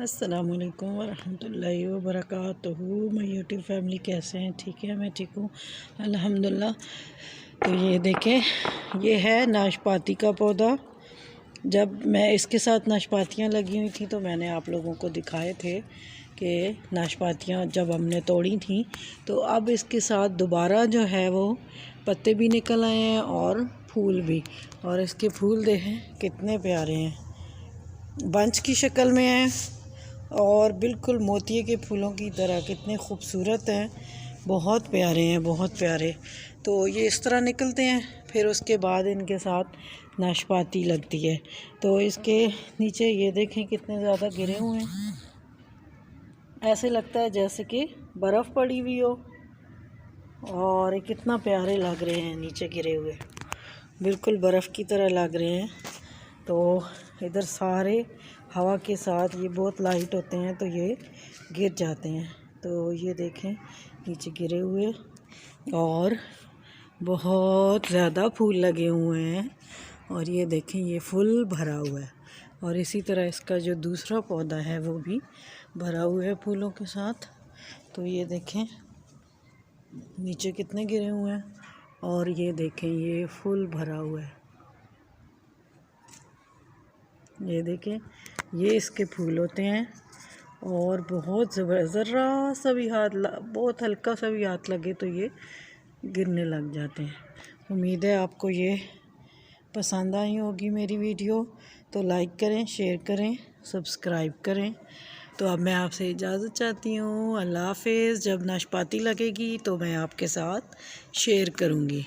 अस्सलामुअलैकुम वरहमतुल्लाहि वबरकातुहू। मैं यूट्यूब फैमिली कैसे हैं? ठीक है, मैं ठीक हूँ अल्हम्दुलिल्लाह। तो ये देखें, ये है नाशपाती का पौधा। जब मैं इसके साथ नाशपातियाँ लगी हुई थी तो मैंने आप लोगों को दिखाए थे कि नाशपातियाँ जब हमने तोड़ी थी तो अब इसके साथ दोबारा जो है वो पत्ते भी निकल आए हैं और फूल भी। और इसके फूल देखें कितने प्यारे हैं, बंच की शक्ल में हैं और बिल्कुल मोतिये के फूलों की तरह कितने खूबसूरत हैं, बहुत प्यारे हैं, बहुत प्यारे। तो ये इस तरह निकलते हैं, फिर उसके बाद इनके साथ नाशपाती लगती है। तो इसके नीचे ये देखें कितने ज़्यादा गिरे हुए हैं, ऐसे लगता है जैसे कि बर्फ़ पड़ी हुई हो। और कितना प्यारे लग रहे हैं, नीचे गिरे हुए बिल्कुल बर्फ़ की तरह लग रहे हैं। तो इधर सारे हवा के साथ ये बहुत लाइट होते हैं तो ये गिर जाते हैं। तो ये देखें नीचे गिरे हुए और बहुत ज़्यादा फूल लगे हुए हैं। और ये देखें ये फूल भरा हुआ है और इसी तरह इसका जो दूसरा पौधा है वो भी भरा हुआ है फूलों के साथ। तो ये देखें नीचे कितने गिरे हुए हैं और ये देखें ये फूल भरा हुआ है। ये देखें ये इसके फूल होते हैं और बहुत ज़रा सा भी बहुत हल्का सा भी हाथ लगे तो ये गिरने लग जाते हैं। उम्मीद है आपको ये पसंद आई होगी मेरी वीडियो। तो लाइक करें, शेयर करें, सब्सक्राइब करें। तो अब मैं आपसे इजाज़त चाहती हूँ। अल्लाह हाफ़िज़। जब नाशपाती लगेगी तो मैं आपके साथ शेयर करूँगी।